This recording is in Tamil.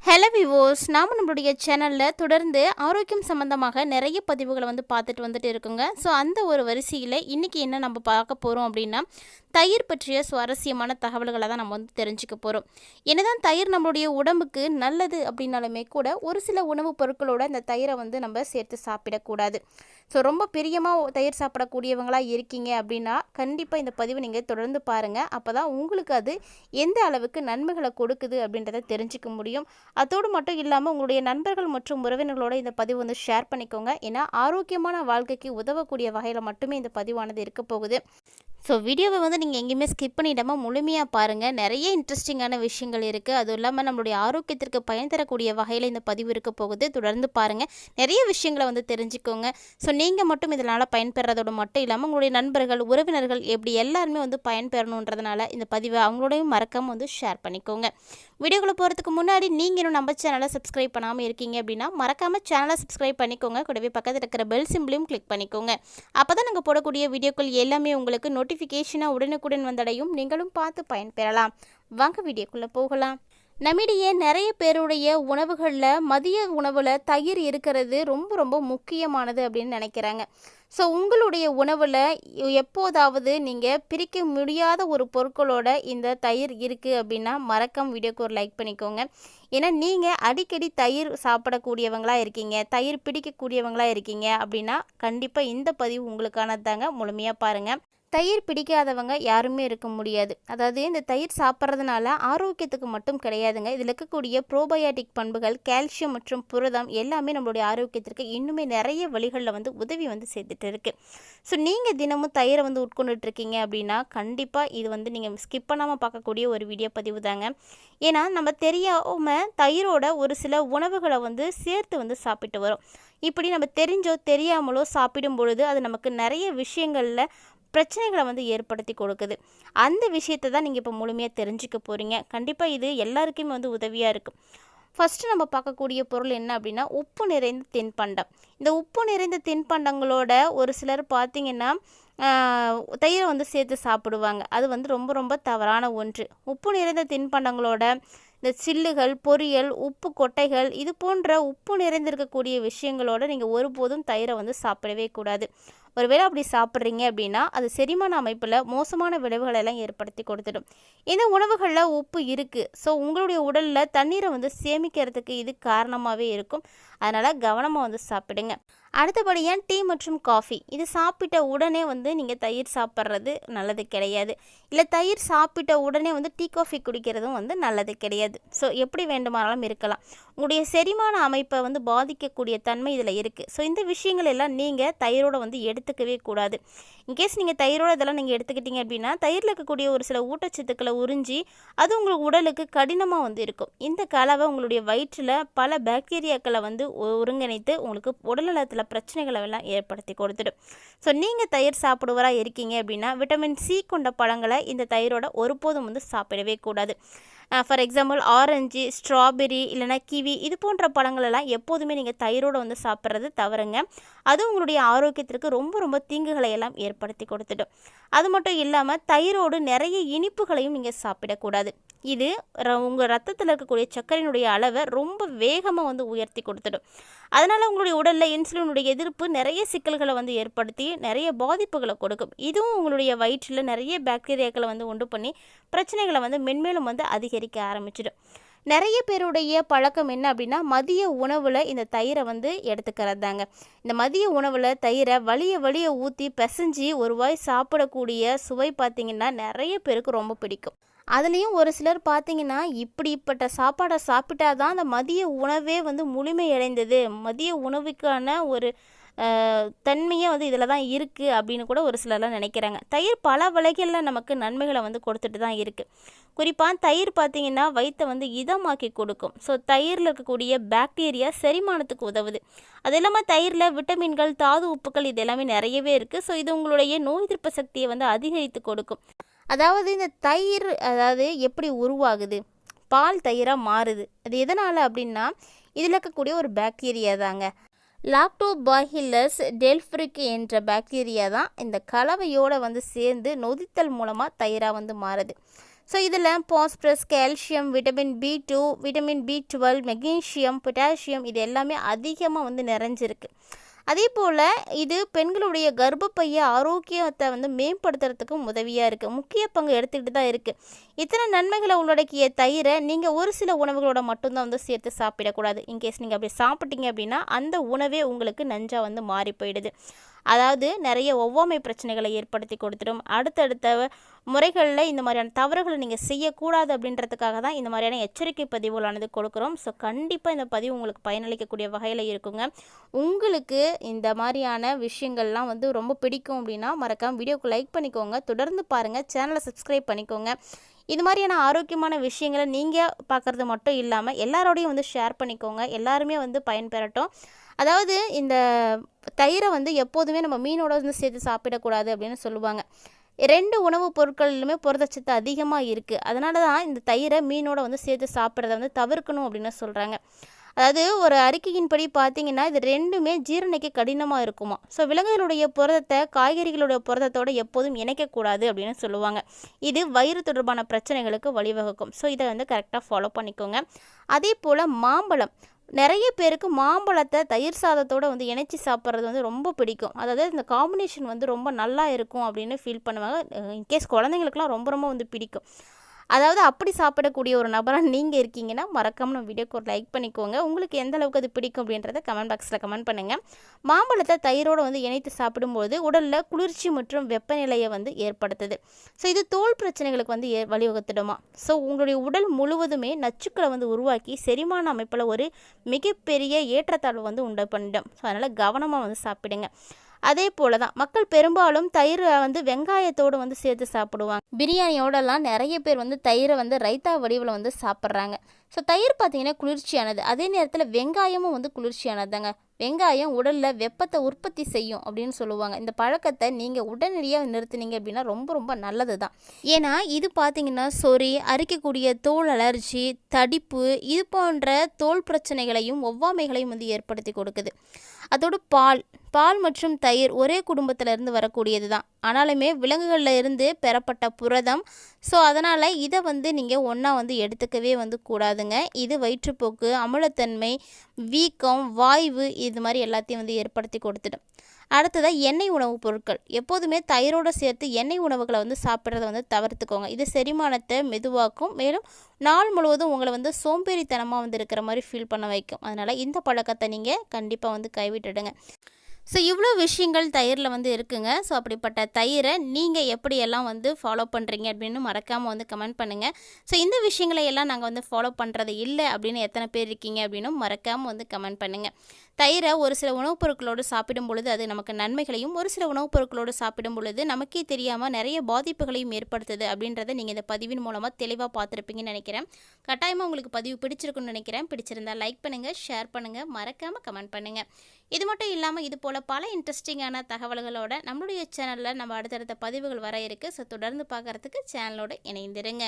ஹலோ விவோஸ், நாம் நம்மளுடைய சேனலில் தொடர்ந்து ஆரோக்கியம் சம்மந்தமாக நிறைய பதிவுகளை பார்த்துட்டு இருக்குங்க. ஸோ அந்த ஒரு வரிசையில் இன்றைக்கி என்ன நம்ம பார்க்க போகிறோம் அப்படின்னா, தயிர் பற்றிய சுவாரஸ்யமான தகவல்களை தான் நம்ம தெரிஞ்சுக்க போகிறோம். என்னதான் தயிர் நம்மளுடைய உடம்புக்கு நல்லது அப்படின்னாலுமே கூட ஒரு சில உணவுப் பொருட்களோட இந்த தயிரை நம்ம சேர்த்து சாப்பிடக்கூடாது. ஸோ ரொம்ப பிரியமாக தயிர் சாப்பிடக்கூடியவங்களாக இருக்கீங்க அப்படின்னா கண்டிப்பாக இந்த பதிவை நீங்கள் தொடர்ந்து பாருங்கள். அப்போ தான் உங்களுக்கு அது எந்த அளவுக்கு நன்மைகளை கொடுக்குது அப்படின்றத தெரிஞ்சுக்க முடியும். அதோடு மட்டும் இல்லாமல் உங்களுடைய நண்பர்கள் மற்றும் உறவினர்களோட இந்த பதிவு ஷேர் பண்ணிக்கோங்க. ஏன்னா ஆரோக்கியமான வாழ்க்கைக்கு உதவக்கூடிய வகையில் மட்டுமே இந்த பதிவானது இருக்க போகுது. ஸோ வீடியோவை நீங்கள் எங்கேயுமே ஸ்கிப் பண்ணிடாமல் முழுமையாக பாருங்கள். நிறைய இன்ட்ரெஸ்டிங்கான விஷயங்கள் இருக்குது. அதுவும் இல்லாமல் நம்மளுடைய ஆரோக்கியத்திற்கு பயன் தரக்கூடிய வகையில் இந்த பதிவு இருக்க போகுது. தொடர்ந்து பாருங்கள், நிறைய விஷயங்களை தெரிஞ்சுக்கோங்க. ஸோ நீங்கள் மட்டும் இதனால் பயன்பெறதோடு மட்டும் இல்லாமல் உங்களுடைய நண்பர்கள், உறவினர்கள் எப்படி எல்லாருமே பயன்பெறணுன்றதுனால இந்த பதிவை அவங்களோடையும் மறக்காமல் ஷேர் பண்ணிக்கோங்க. வீடியோக்குள்ளே போகிறதுக்கு முன்னாடி நீங்கள் இன்னும் நம்ம சேனலை சப்ஸ்கிரைப் பண்ணாமல் இருக்கீங்க அப்படின்னா மறக்காமல் சேனலை சப்ஸ்கிரைப் பண்ணிக்கோங்க. கூடவே பக்கத்தில் இருக்கிற பெல் சிம்பிளையும் கிளிக் பண்ணிக்கோங்க. அப்போ தான் நாங்கள் போடக்கூடிய வீடியோக்கள் எல்லாமே உங்களுக்கு நோட்டிஃபிகேஷனாக உடனுக்குடன் வந்தடையும். நீங்களும் பார்த்து பயன்பெறலாம். வாங்க வீடியோக்குள்ளே போகலாம். நம்மிடையே நிறைய பேருடைய உணவுகளில் மதிய உணவில் தயிர் இருக்கிறது ரொம்ப ரொம்ப முக்கியமானது அப்படின்னு நினைக்கிறாங்க. ஸோ உங்களுடைய உணவில் எப்போதாவது நீங்கள் பிரிக்க முடியாத ஒரு பொருட்களோட இந்த தயிர் இருக்குது அப்படின்னா மறக்காம வீடியோக்கு ஒரு லைக் பண்ணிக்கோங்க. ஏன்னா நீங்கள் அடிக்கடி தயிர் சாப்பிடக்கூடியவங்களாக இருக்கீங்க, தயிர் பிடிக்கக்கூடியவங்களாக இருக்கீங்க அப்படின்னா கண்டிப்பாக இந்த பதிவு உங்களுக்கானது தாங்க. முழுமையாக பாருங்கள். தயிர் பிடிக்காதவங்க யாருமே இருக்க முடியாது. அதாவது இந்த தயிர் சாப்பிட்றதுனால ஆரோக்கியத்துக்கு மட்டும் கிடையாதுங்க. இதில் இருக்கக்கூடிய ப்ரோபயாட்டிக் பண்புகள், கால்சியம் மற்றும் புரதம் எல்லாமே நம்மளுடைய ஆரோக்கியத்திற்கு இன்னுமே நிறைய வழிகளில் உதவி செய்துட்டு இருக்குது. ஸோ நீங்கள் தினமும் தயிரை உட்கொண்டுட்ருக்கீங்க அப்படின்னா கண்டிப்பாக இது நீங்கள் ஸ்கிப் பண்ணாமல் பார்க்கக்கூடிய ஒரு வீடியோ பதிவு தாங்க. ஏன்னா நம்ம தெரியாமல் தயிரோட ஒரு சில உணவுகளை சேர்த்து சாப்பிட்டு வரோம். இப்படி நம்ம தெரிஞ்சோ தெரியாமலோ சாப்பிடும் பொழுது அது நமக்கு நிறைய விஷயங்களில் பிரச்சனைகளை ஏற்படுத்தி கொடுக்குது. அந்த விஷயத்தை தான் நீங்கள் இப்போ முழுமையாக தெரிஞ்சுக்க போகிறீங்க. கண்டிப்பாக இது எல்லாருக்குமே உதவியாக இருக்கும். ஃபஸ்ட்டு நம்ம பார்க்கக்கூடிய பொருள் என்ன அப்படின்னா, உப்பு நிறைந்த தின்பண்டம். இந்த உப்பு நிறைந்த தின்பண்டங்களோட ஒரு சிலர் பார்த்திங்கன்னா தயிரை சேர்த்து சாப்பிடுவாங்க. அது ரொம்ப ரொம்ப தவறான ஒன்று. உப்பு நிறைந்த தின்பண்டங்களோட இந்த சில்லுகள், பொரியல், உப்பு கொட்டைகள் இது போன்ற உப்பு நிறைந்திருக்கக்கூடிய விஷயங்களோட நீங்கள் ஒருபோதும் தயிரை சாப்பிடவே கூடாது. ஒருவேளை அப்படி சாப்பிட்றீங்க அப்படின்னா அது செரிமான அமைப்பில் மோசமான விளைவுகளெல்லாம் ஏற்படுத்தி கொடுத்துடும். இந்த உணவுகளில் உப்பு இருக்குது. ஸோ உங்களுடைய உடலில் தண்ணீரை சேமிக்கிறதுக்கு இது காரணமாகவே இருக்கும். அதனால் கவனமாக சாப்பிடுங்க. அடுத்தபடியாக டீ மற்றும் காஃபி இது சாப்பிட்ட உடனே நீங்கள் தயிர் சாப்பிட்றது நல்லது கிடையாது. இல்லை தயிர் சாப்பிட்ட உடனே டீ காஃபி குடிக்கிறதும் நல்லது கிடையாது. ஸோ எப்படி வேண்டுமானாலும் இருக்கலாம். உங்களுடைய செரிமான அமைப்பை பாதிக்கக்கூடிய தன்மை இதில் இருக்குது. ஸோ இந்த விஷயங்கள் எல்லாம் நீங்கள் தயிரோடு எடுத்துக்கவே கூடாது. இன்கேஸ் நீங்கள் தயிரோடு இதெல்லாம் நீங்கள் எடுத்துக்கிட்டீங்க அப்படின்னா தயிரில் இருக்கக்கூடிய ஒரு சில ஊட்டச்சத்துக்களை உறிஞ்சி அது உங்களுக்கு உடலுக்கு கடினமாக இருக்கும். இந்த கலவை உங்களுடைய வயிற்றில் பல பாக்டீரியாக்களை ஒருங்கிணைத்து உங்களுக்கு உடல்நலத்தில் பிரச்சனைகளை எல்லாம் ஏற்படுத்தி கொடுத்துடும். ஸோ நீங்கள் தயிர் சாப்பிடுவராக இருக்கீங்க அப்படின்னா விட்டமின் சி கொண்ட பழங்களை இந்த தயிரோட ஒருபோதும் சாப்பிடவே கூடாது. ஃபார் எக்ஸாம்பிள் ஆரஞ்சு, ஸ்ட்ராபெரி இல்லைனா கிவி இது போன்ற பழங்களெல்லாம் எப்போதுமே நீங்கள் தயிரோடு சாப்பிட்றது தவறுங்க. அது உங்களுடைய ஆரோக்கியத்திற்கு ரொம்ப ரொம்ப தீங்குகளை எல்லாம் ஏற்படுத்தி கொடுத்துடும். அது மட்டும் இல்லாமல் தயிரோடு நிறைய இனிப்புகளையும் நீங்கள் சாப்பிடக்கூடாது. இது உங்கள் ரத்தத்தில் இருக்கக்கூடிய சர்க்கரையினுடைய அளவை ரொம்ப வேகமாக உயர்த்தி கொடுத்துடும். அதனால் உங்களுடைய உடலில் இன்சுலினுடைய எதிர்ப்பு நிறைய சிக்கல்களை ஏற்படுத்தி நிறைய பாதிப்புகளை கொடுக்கும். இதுவும் உங்களுடைய வயிற்றில் நிறைய பாக்டீரியாக்களை உண்டு பண்ணி பிரச்சனைகளை மென்மேலும் அதிகரிக்க ஆரம்பிச்சிடும். நிறைய பேருடைய பழக்கம் என்ன அப்படின்னா மதிய உணவில் இந்த தயிரை எடுத்துக்கிறது தாங்க. இந்த மதிய உணவில் தயிரை வலிய ஊற்றி பிசைஞ்சி ஒரு வாய் சாப்பிடக்கூடிய சுவை பார்த்திங்கன்னா நிறைய பேருக்கு ரொம்ப பிடிக்கும். அதுலேயும் ஒரு சிலர் பார்த்திங்கன்னா இப்படிப்பட்ட சாப்பாடை சாப்பிட்டா தான் அந்த மதிய உணவே முழுமையடைந்தது, மதிய உணவுக்கான ஒரு தன்மையே இதில் தான் இருக்குது அப்படின்னு கூட ஒரு சிலர்லாம் நினைக்கிறாங்க. தயிர் பல வகைகளில் நமக்கு நன்மைகளை கொடுத்துட்டு தான் இருக்குது. குறிப்பாக தயிர் பார்த்திங்கன்னா வயிற்றை இதமாக்கி கொடுக்கும். ஸோ தயிரில் இருக்கக்கூடிய பாக்டீரியா செரிமானத்துக்கு உதவுது. அது இல்லாமல் தயிரில் விட்டமின்கள், தாது உப்புக்கள் இது எல்லாமே நிறையவே இருக்குது. ஸோ இது உங்களுடைய நோய் எதிர்ப்பு சக்தியை அதிகரித்து கொடுக்கும். அதாவது இந்த தயிர் எப்படி உருவாகுது, பால் தயிராக மாறுது, அது எதனால் அப்படின்னா இதில் இருக்கக்கூடிய ஒரு பாக்டீரியா தாங்க. லாக்டோபாகிலஸ் டெல்ஃப்ரிக் என்ற பாக்டீரியா தான் இந்த கலவையோடு சேர்ந்து நொதித்தல் மூலமாக தயிராக மாறுது. ஸோ இதில் பாஸ்பரஸ், கால்சியம், விட்டமின் பி2, விட்டமின் பி12, மெக்னீஷியம், பொட்டாசியம் இது எல்லாமே அதிகமாக வந்து நிறைஞ்சிருக்கு. அதே போல் இது பெண்களுடைய கர்ப்பப்பைய ஆரோக்கியத்தை வந்து மேம்படுத்துறதுக்கும் உதவியாக இருக்குது. முக்கிய பங்கு எடுத்துக்கிட்டு தான் இருக்குது. இத்தனை நன்மைகளை உள்ளடக்கிய தயிரை நீங்கள் ஒரு சில உணவுகளோட மட்டும்தான் வந்து சேர்த்து சாப்பிடக்கூடாது. இன்கேஸ் நீங்கள் அப்படி சாப்பிட்டீங்க அப்படின்னா அந்த உணவே உங்களுக்கு நஞ்சாக வந்து மாறி போயிடுது. அதாவது நிறைய ஒவ்வாமை பிரச்சனைகளை ஏற்படுத்தி கொடுத்துடும். அடுத்தடுத்த முறைகளில் இந்த மாதிரியான தவறுகளை நீங்கள் செய்யக்கூடாது அப்படின்றதுக்காக தான் இந்த மாதிரியான எச்சரிக்கை பதிவுகளானது கொடுக்குறோம். ஸோ கண்டிப்பாக இந்த பதிவு உங்களுக்கு பயனளிக்கக்கூடிய வகையில் இருக்குங்க. உங்களுக்கு இந்த மாதிரியான விஷயங்கள்லாம் வந்து ரொம்ப பிடிக்கும் அப்படின்னா மறக்காம வீடியோக்கு லைக் பண்ணிக்கோங்க. தொடர்ந்து பாருங்கள், சேனலை சப்ஸ்கிரைப் பண்ணிக்கோங்க. இது மாதிரியான ஆரோக்கியமான விஷயங்களை நீங்கள் பார்க்குறது மட்டும் இல்லாமல் எல்லாரோடையும் வந்து ஷேர் பண்ணிக்கோங்க. எல்லாருமே வந்து பயன்பெறட்டும். அதாவது இந்த தயிரை வந்து எப்போதுமே நம்ம மீனோட வந்து சேர்த்து சாப்பிடக்கூடாது அப்படின்னு சொல்லுவாங்க. 2 உணவுப் பொருட்களிலுமே புரதச்சத்து அதிகமாக இருக்குது. அதனால தான் இந்த தயிரை மீனோட வந்து சேர்த்து சாப்பிட்றத வந்து தவிர்க்கணும் அப்படின்னு சொல்கிறாங்க. அதாவது ஒரு அறிக்கையின்படி பார்த்தீங்கன்னா இது 2மே ஜீரணிக்க கடினமாக இருக்குமா. ஸோ விலங்குகளுடைய புரதத்தை காய்கறிகளுடைய புரதத்தோடு எப்போதும் இணைக்கக்கூடாது அப்படின்னு சொல்லுவாங்க. இது வயிறு தொடர்பான பிரச்சனைகளுக்கு வழிவகுக்கும். ஸோ இதை வந்து கரெக்டாக ஃபாலோ பண்ணிக்கோங்க. அதே போல் மாம்பழம், நிறைய பேருக்கு மாம்பழத்தை தயிர் சாதத்தோடு வந்து இணைச்சி சாப்பிட்றது வந்து ரொம்ப பிடிக்கும். அதாவது இந்த காம்பினேஷன் வந்து ரொம்ப நல்லா இருக்கும் அப்படின்னு ஃபீல் பண்ணுவாங்க. இன்கேஸ் குழந்தைங்களுக்குலாம் ரொம்ப ரொம்ப வந்து பிடிக்கும். அதாவது அப்படி சாப்பிடக்கூடிய ஒரு நபராக நீங்கள் இருக்கீங்கன்னா மறக்காம நம்ம வீடியோக்கு ஒரு லைக் பண்ணிக்கோங்க. உங்களுக்கு எந்த அளவுக்கு அது பிடிக்கும் அப்படின்றத கமெண்ட் பாக்ஸில் கமெண்ட் பண்ணுங்கள். மாம்பழத்தை தயிரோடு வந்து இணைத்து சாப்பிடும்போது உடலில் குளிர்ச்சி மற்றும் வெப்பநிலையை வந்து ஏற்படுத்துது. ஸோ இது தோல் பிரச்சனைகளுக்கு வந்து வழிவகுத்துடுமா. ஸோ உங்களுடைய உடல் முழுவதுமே நச்சுக்களை வந்து உருவாக்கி செரிமான அமைப்பில் ஒரு மிகப்பெரிய ஏற்றத்தாழ்வு வந்து உண்டு பண்ணிடும். ஸோ அதனால் கவனமாக வந்து சாப்பிடுங்க. அதே போல் தான் மக்கள் பெரும்பாலும் தயிரை வந்து வெங்காயத்தோடு வந்து சேர்த்து சாப்பிடுவாங்க. பிரியாணியோடலாம் நிறைய பேர் வந்து தயிரை வந்து ரைத்தா வடிவில் வந்து சாப்பிட்றாங்க. ஸோ தயிர் பார்த்திங்கன்னா குளிர்ச்சியானது. அதே நேரத்தில் வெங்காயமும் வந்து குளிர்ச்சியானதுங்க. வெங்காயம் உடலில் வெப்பத்தை உற்பத்தி செய்யும் அப்படின்னு சொல்லுவாங்க. இந்த பழக்கத்தை நீங்கள் உடனடியாக நிறுத்தினீங்க அப்படின்னா ரொம்ப ரொம்ப நல்லது தான். ஏன்னா இது பார்த்திங்கன்னா சொறி, அரிக்கக்கூடிய தோல் அலர்ஜி, தடிப்பு இது போன்ற தோல் பிரச்சனைகளையும் ஒவ்வாமைகளையும் வந்து ஏற்படுத்தி கொடுக்குது. அதோடு பால் மற்றும் தயிர் ஒரே குடும்பத்திலேருந்து வரக்கூடியது தான். ஆனாலுமே விலங்குகளில் இருந்து பெறப்பட்ட புரதம். ஸோ அதனால் இதை வந்து நீங்கள் ஒன்றா வந்து எடுத்துக்கவே வந்து கூடாதுங்க. இது வயிற்றுப்போக்கு, அமிலத்தன்மை, வீக்கம், வாய்வு இது மாதிரி எல்லாத்தையும் வந்து ஏற்படுத்தி கொடுத்துடும். அடுத்ததாக எண்ணெய் உணவுப் பொருட்கள், எப்போதுமே தயிரோடு சேர்த்து எண்ணெய் உணவுகளை வந்து சாப்பிட்றத வந்து தவிர்த்துக்கோங்க. இது செரிமானத்தை மெதுவாக்கும். மேலும் நாள் முழுவதும் உங்களை வந்து சோம்பேறித்தனமாக வந்து இருக்கிற மாதிரி ஃபீல் பண்ண வைக்கும். அதனால் இந்த பழக்கத்தை நீங்கள் கண்டிப்பாக வந்து கைவிட்டுடுங்க. ஸோ இவ்வளோ விஷயங்கள் தயிரில் வந்து இருக்குங்க. ஸோ அப்படிப்பட்ட தயிரை நீங்கள் எப்படியெல்லாம் வந்து ஃபாலோ பண்ணுறீங்க அப்படின்னு மறக்காமல் வந்து கமெண்ட் பண்ணுங்கள். ஸோ இந்த விஷயங்களை எல்லாம் நாங்கள் வந்து ஃபாலோ பண்ணுறது இல்லை அப்படின்னு எத்தனை பேர் இருக்கீங்க அப்படின்னும் மறக்காமல் வந்து கமெண்ட் பண்ணுங்கள். தயிரை ஒரு சில உணவுப் பொருட்களோடு சாப்பிடும் பொழுது அது நமக்கு நன்மைகளையும், ஒரு சில உணவுப் பொருட்களோடு சாப்பிடும் பொழுது நமக்கே தெரியாமல் நிறைய பாதிப்புகளையும் ஏற்படுத்துது அப்படின்றத நீங்கள் இந்த பதிவின் மூலமாக தெளிவாக பார்த்துருப்பீங்கன்னு நினைக்கிறேன். கட்டாயமாக உங்களுக்கு பதிவு பிடிச்சிருக்குன்னு நினைக்கிறேன். பிடிச்சிருந்தால் லைக் பண்ணுங்கள், ஷேர் பண்ணுங்கள், மறக்காமல் கமெண்ட் பண்ணுங்கள். இது மட்டும் இல்லாமல் இது போல் பல இன்ட்ரெஸ்டிங்கான தகவல்களோட நம்மளுடைய சேனலில் நம்ம அடுத்தடுத்த பதிவுகள் வர இருக்குது. ஸோ தொடர்ந்து பார்க்குறதுக்கு சேனலோடு இணைந்திருங்க.